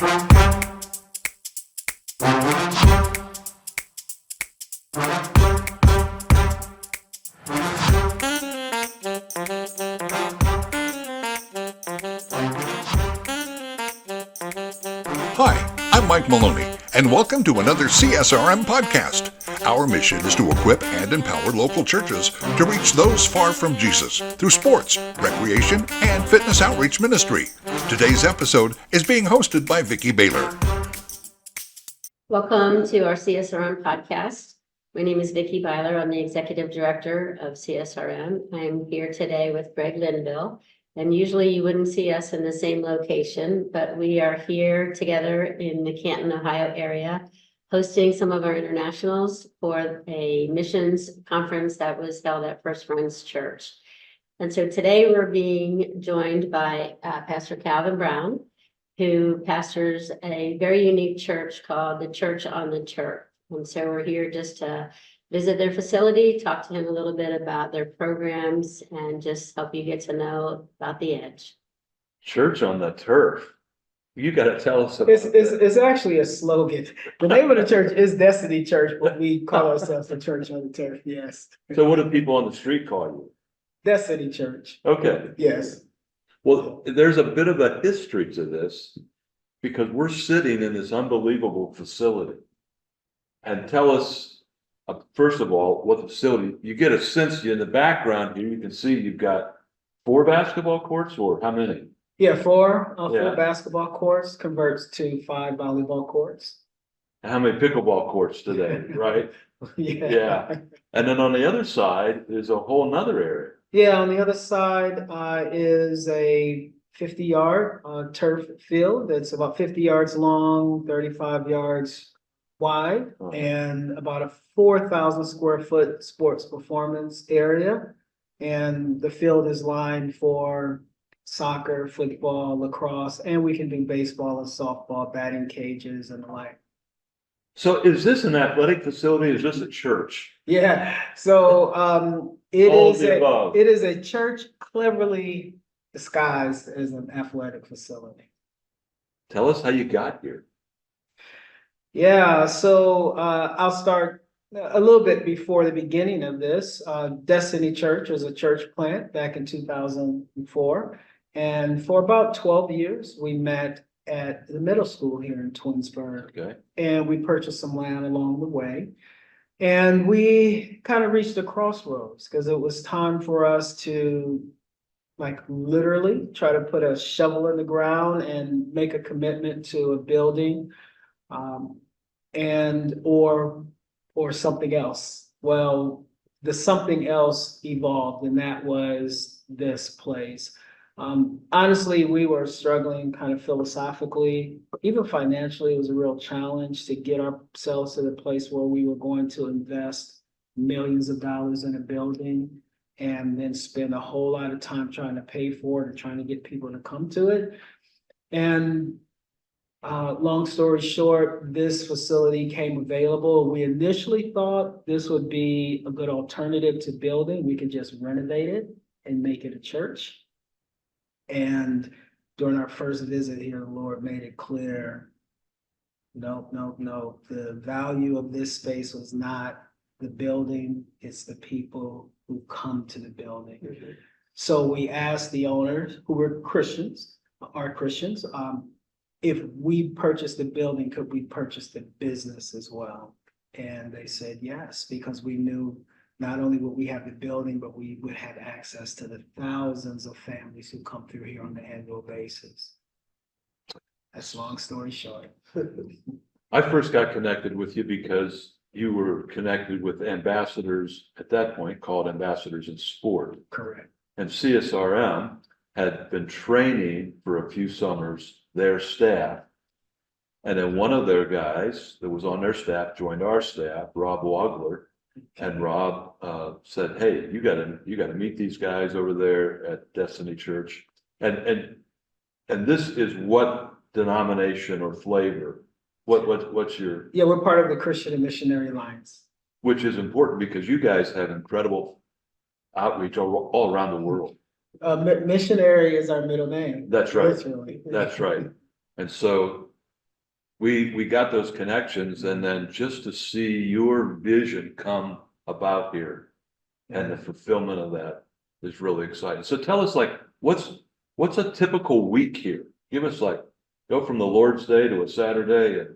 Hi, I'm Mike Maloney, and welcome to another CSRM podcast. Our mission is to equip and empower local churches to reach those far from Jesus through sports, recreation, and fitness outreach ministry. Today's episode is being hosted by Vicki Bayler. Welcome to our CSRM podcast. My name is Vicki Bayler. I'm the Executive Director of CSRM. I'm here today with Greg Linville. And usually you wouldn't see us in the same location, but we are here together in the Canton, Ohio area, hosting some of our internationals for a missions conference that was held at First Friends Church. And so today we're being joined by Pastor Calvin Brown, who pastors a very unique church called the Church on the Turf. And so we're here just to visit their facility, talk to him a little bit about their programs, and just help you get to know about the Edge. Church on the Turf. You got to tell us about it's actually a slogan. The name of the church is Destiny Church, but we call ourselves the Church on the Turf. Yes. So what do people on the street call you? Destiny Church. Okay. Yes. Well, there's a bit of a history to this because we're sitting in this unbelievable facility. And tell us, first of all, what the facility, you get a sense in the background here, you can see you've got 4 basketball courts or how many? Yeah, four basketball courts converts to 5 volleyball courts. How many pickleball courts today, right? Yeah. And then on the other side is a whole nother area. Yeah, on the other side is a 50-yard turf field that's about 50 yards long, 35 yards wide, and about a 4,000 square foot sports performance area. And the field is lined for soccer, football, lacrosse, and we can do baseball and softball, batting cages and the like. So is this an athletic facility? Is this a church? Yeah, so it is a church cleverly disguised as an athletic facility. Tell us how you got here. Yeah, so I'll start a little bit before the beginning of this. Destiny Church was a church plant back in 2004. And for about 12 years, we met at the middle school here in Twinsburg. Okay. And we purchased some land along the way. And we kind of reached a crossroads because it was time for us to literally try to put a shovel in the ground and make a commitment to a building. Or something else. Well, the something else evolved, and that was this place. Honestly, we were struggling kind of philosophically, even financially. It was a real challenge to get ourselves to the place where we were going to invest millions of dollars in a building and then spend a whole lot of time trying to pay for it and trying to get people to come to it. And long story short, this facility came available. We initially thought this would be a good alternative to building. We could just renovate it and make it a church. And during our first visit here, the Lord made it clear, no. The value of this space was not the building, it's the people who come to the building. Mm-hmm. So we asked the owners, who were Christians, if we purchased the building, could we purchase the business as well? And they said yes, because we knew not only would we have the building, but we would have access to the thousands of families who come through here on an annual basis. That's long story short. I first got connected with you because you were connected with ambassadors at that point called Ambassadors in Sport. Correct. And CSRM had been training for a few summers their staff. And then one of their guys that was on their staff joined our staff, Rob Wagler. And Rob said, hey, you gotta meet these guys over there at Destiny Church. And this is what denomination or flavor? What's your? Yeah, we're part of the Christian and Missionary Alliance. Which is important because you guys have incredible outreach all around the world. Missionary is our middle name. That's right. Literally. That's right. And so we got those connections, and then just to see your vision come about here and the fulfillment of that is really exciting. So tell us, like, what's a typical week here? Give us, like, go from the Lord's Day to a Saturday, and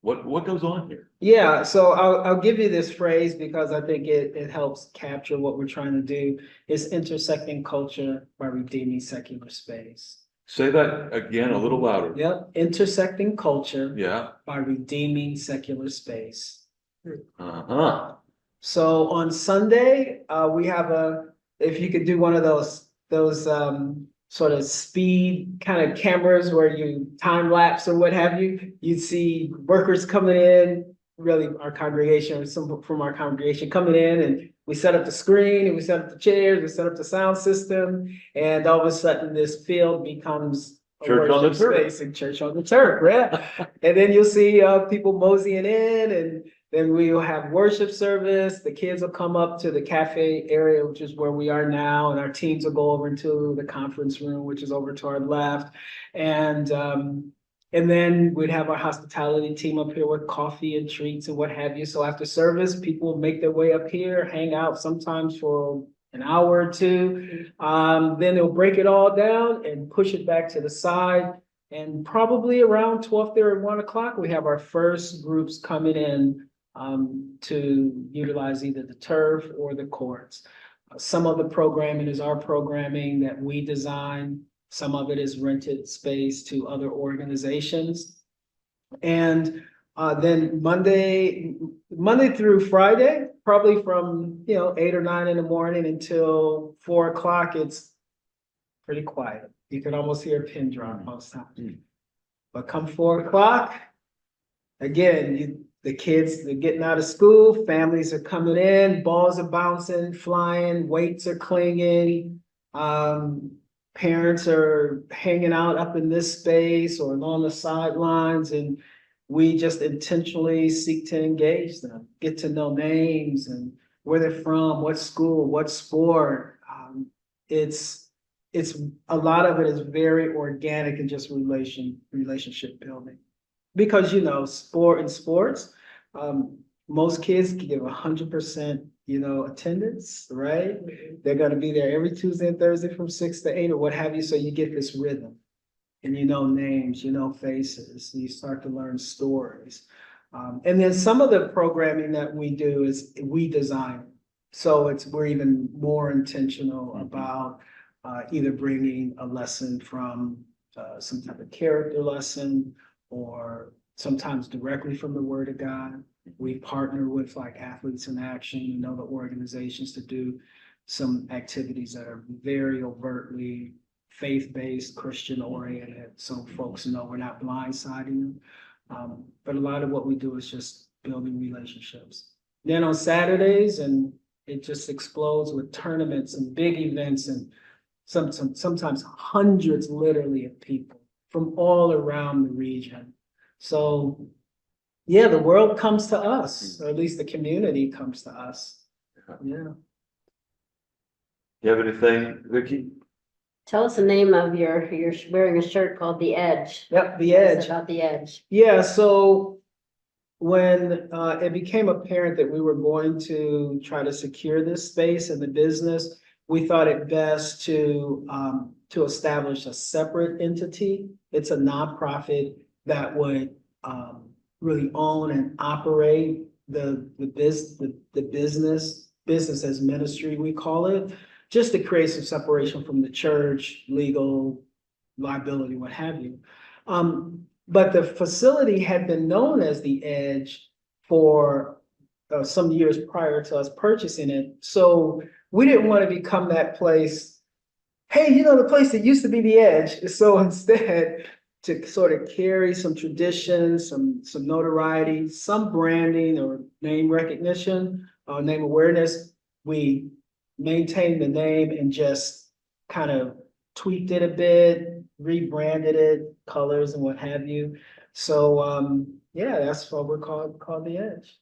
what goes on here? Yeah, so I'll give you this phrase because I think it helps capture what we're trying to do. It's intersecting culture by redeeming secular space. Say that again a little louder. Yep, intersecting culture Yeah. by redeeming secular space. Uh-huh. So on Sunday, we have if you could do one of those sort of speed kind of cameras where you time lapse or what have you, you'd see workers coming in, really our congregation or some from our congregation coming in, and we set up the screen and we set up the chairs, we set up the sound system, and all of a sudden this field becomes a Church on the worship turf. space and church on the turf, right? And then you'll see people moseying in, and then we'll have worship service. The kids will come up to the cafe area, which is where we are now, and our teams will go over into the conference room, which is over to our left. And then we'd have our hospitality team up here with coffee and treats and what have you. So after service, people will make their way up here, hang out sometimes for an hour or two. Then they'll break it all down and push it back to the side. And probably around 12:30 or 1 o'clock, we have our first groups coming in to utilize either the turf or the courts. Some of the programming is our programming that we design. Some of it is rented space to other organizations. And then Monday through Friday, probably from 8 or 9 in the morning until 4 o'clock, it's pretty quiet. You can almost hear a pin drop most times. But come 4 o'clock, again, the kids, they're getting out of school, families are coming in, balls are bouncing, flying, weights are clinging. Parents are hanging out up in this space or along the sidelines, and we just intentionally seek to engage them, get to know names and where they're from, what school, what sport. It's a lot of it is very organic and just relationship building. Because sports, most kids can give 100%, attendance, right? They're going to be there every Tuesday and Thursday from 6 to 8 or what have you. So you get this rhythm, and names, faces. You start to learn stories, and then some of the programming that we do is we design. So we're even more intentional about either bringing a lesson from some type of character lesson, or sometimes directly from the Word of God. We partner with like Athletes in Action and other organizations to do some activities that are very overtly faith-based, Christian-oriented, so folks know we're not blindsiding them. But a lot of what we do is just building relationships. Then on Saturdays, and it just explodes with tournaments and big events, and sometimes hundreds literally of people from all around the region. So yeah, the world comes to us, or at least the community comes to us. Yeah. You have anything, Vicki? Tell us the name of you're wearing a shirt called The Edge. Yep, The Tell us Edge. about The Edge. Yeah, so when it became apparent that we were going to try to secure this space in the business, we thought it best to establish a separate entity. It's a nonprofit that would really own and operate the business as ministry, we call it, just to create some separation from the church, legal, liability, what have you. But the facility had been known as The Edge for some years prior to us purchasing it. So we didn't want to become that place, hey, the place that used to be The Edge. So instead, to sort of carry some tradition, some notoriety, some branding or name recognition, name awareness, we maintained the name and just kind of tweaked it a bit, rebranded it, colors and what have you. So yeah, that's what we're called The Edge.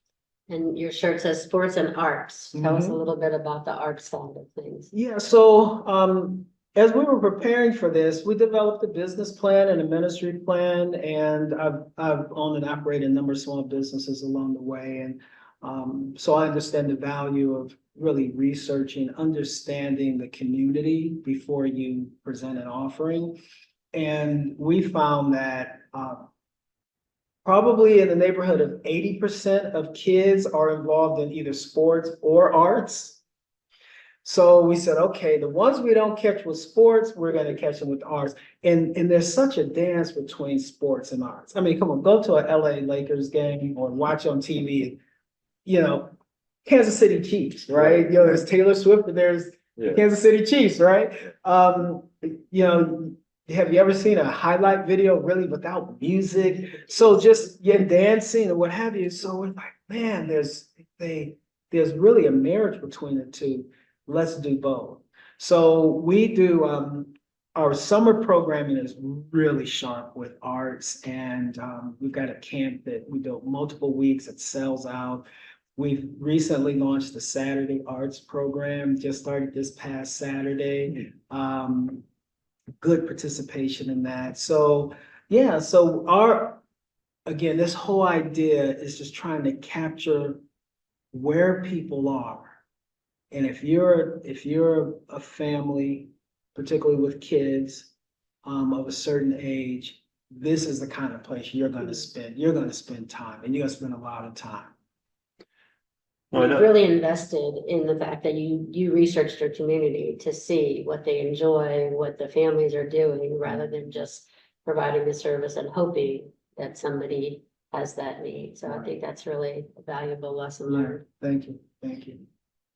And your shirt says sports and arts. Tell us a little bit about the art side of things. Yeah, so as we were preparing for this, we developed a business plan and a ministry plan, and I've owned and operated a number of small businesses along the way. And so I understand the value of really researching, understanding the community before you present an offering. And we found that probably in the neighborhood of 80% of kids are involved in either sports or arts. So we said, okay, the ones we don't catch with sports, we're going to catch them with arts. And there's such a dance between sports and arts. I mean, come on, go to a LA Lakers game or watch on TV, you know, Kansas City Chiefs, right? You know, there's Taylor Swift, but there's Kansas City Chiefs, right? You know, have you ever seen a highlight video really without music? So just dancing or what have you. So we're like, man, there's really a marriage between the two. Let's do both. So we do our summer programming is really sharp with arts, and we've got a camp that we do multiple weeks. It sells out. We've recently launched the Saturday Arts program, just started this past Saturday. Good participation in that. So yeah, so again, this whole idea is just trying to capture where people are. And if you're a family, particularly with kids of a certain age, this is the kind of place you're going to spend. You're going to spend time, and you're going to spend a lot of time. You've really invested in the fact that you researched your community to see what they enjoy, what the families are doing, rather than just providing the service and hoping that somebody has that need. So I think that's really a valuable lesson learned. Thank you. Thank you.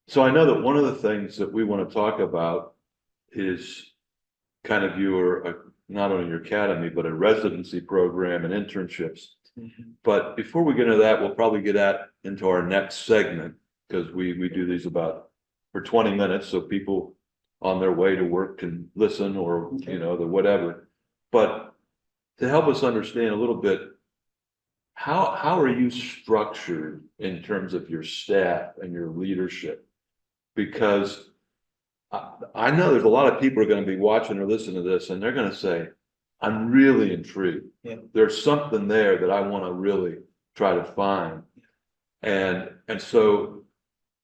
So I know that one of the things that we want to talk about is kind of not only your academy, but a residency program and internships. Mhm. But before we get into that, we'll probably get into our next segment, because we do these for 20 minutes, so people on their way to work can listen, or Okay. the whatever. But to help us understand a little bit, how are you structured in terms of your staff and your leadership? Because I know there's a lot of people who are going to be watching or listening to this, and they're going to say, I'm really intrigued. Yeah. There's something there that I want to really try to find. And so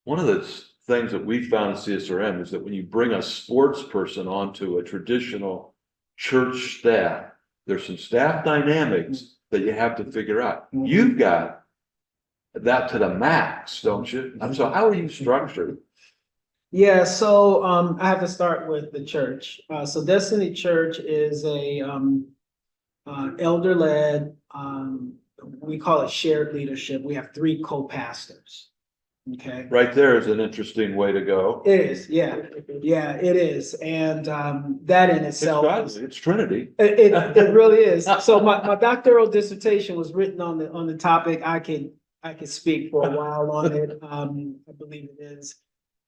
one of the things that we found in CSRM is that when you bring a sports person onto a traditional church staff, there's some staff dynamics that you have to figure out. Mhm. You've got that to the max, don't you? So how are you structured? Yeah, so I have to start with the church. So Destiny Church is a elder-led, we call it shared leadership. We have 3 co-pastors. Okay. Right there is an interesting way to go. It is, yeah. Yeah, it is. And that in itself It's Trinity. it really is. So my doctoral dissertation was written on the topic. I could speak for a while on it.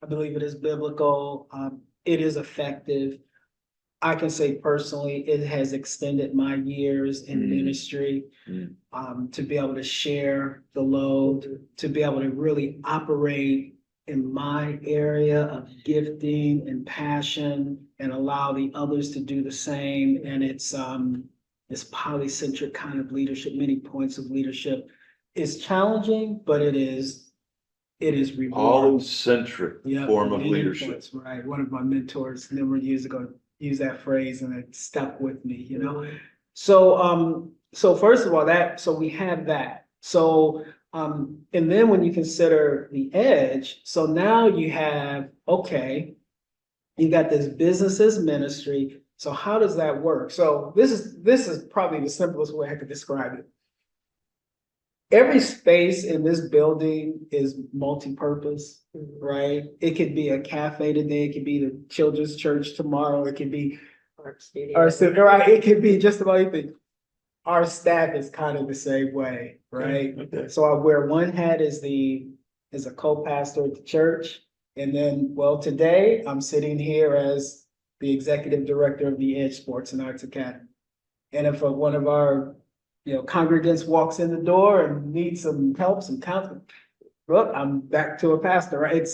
I believe it is biblical. It is effective. I can say personally, it has extended my years in ministry, to be able to share the load, to be able to really operate in my area of gifting and passion, and allow the others to do the same. And it's polycentric kind of leadership, many points of leadership. It's challenging, but it is rewarding. Polycentric form of leadership. Points, right. One of my mentors a number of years ago used that phrase, and it stuck with me, So first of all, so we have that. So and then when you consider the edge, so now you have, okay, you got this businesses ministry. So how does that work? So this is probably the simplest way I could describe it. Every space in this building is multi-purpose, right? It could be a cafe today, it could be the children's church tomorrow, it could be Art studio. right? It could be just about anything. Our staff is kind of the same way, right? Okay. So I wear one hat as a co-pastor at the church, and then, well, today I'm sitting here as the executive director of the Edge Sports and Arts Academy. And if one of our congregants walks in the door and needs some help, some counseling, look, I'm back to a pastor, right?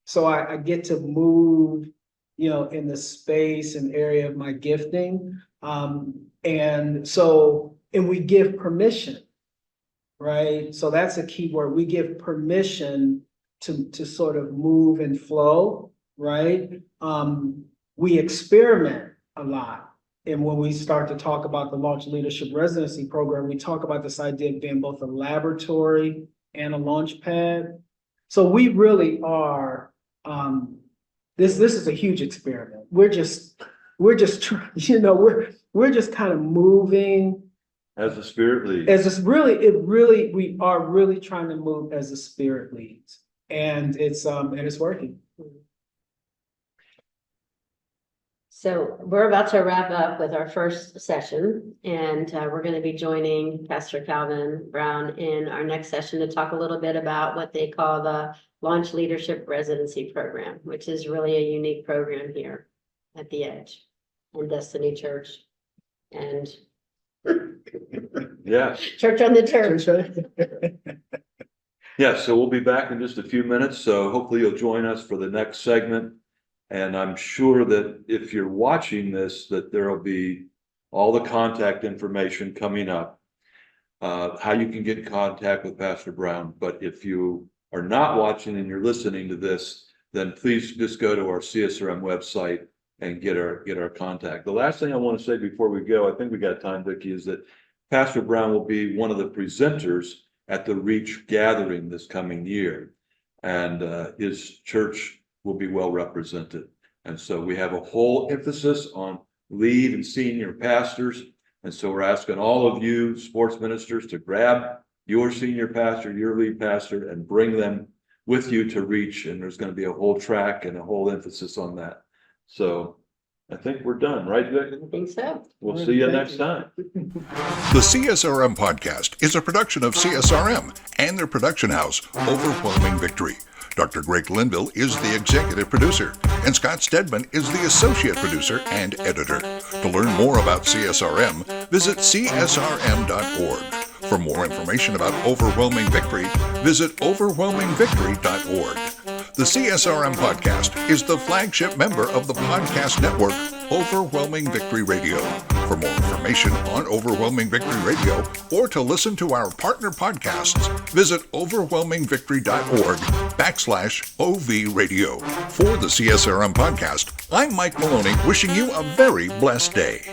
So I get to move in the space and area of my gifting. And we give permission, right? So that's a key word. We give permission to sort of move and flow, right? We experiment a lot. And when we start to talk about the Launch Leadership Residency Program, we talk about this idea of being both a laboratory and a launch pad. So we really are, this is a huge experiment. We're just trying, we're just kind of moving. As the Spirit leads. We are really trying to move as the Spirit leads. And it's working. So we're about to wrap up with our first session, and we're going to be joining Pastor Calvin Brown in our next session to talk a little bit about what they call the Launch Leadership Residency Program, which is really a unique program here at the Edge and Destiny Church and Church on the Turf. Yeah, so we'll be back in just a few minutes. So hopefully you'll join us for the next segment. And I'm sure that if you're watching this, that there will be all the contact information coming up, how you can get in contact with Pastor Brown. But if you are not watching and you're listening to this, then please just go to our CSRM website and get our contact. The last thing I want to say before we go, I think we got time, Vicki, is that Pastor Brown will be one of the presenters at the Reach gathering this coming year, and his church will be well represented. And so we have a whole emphasis on lead and senior pastors. And so we're asking all of you sports ministers to grab your senior pastor, your lead pastor, and bring them with you to Reach. And there's going to be a whole track and a whole emphasis on that. So I think we're done, right, Vic? I think so. We'll see you next time. The CSRM podcast is a production of CSRM and their production house, Overwhelming Victory. Dr. Greg Linville is the executive producer, and Scott Stedman is the associate producer and editor. To learn more about CSRM, visit csrm.org. For more information about Overwhelming Victory, visit overwhelmingvictory.org. The CSRM podcast is the flagship member of the podcast network, Overwhelming Victory Radio. For more information on Overwhelming Victory Radio or to listen to our partner podcasts, visit overwhelmingvictory.org/OV Radio. For the CSRM podcast, I'm Mike Maloney, wishing you a very blessed day.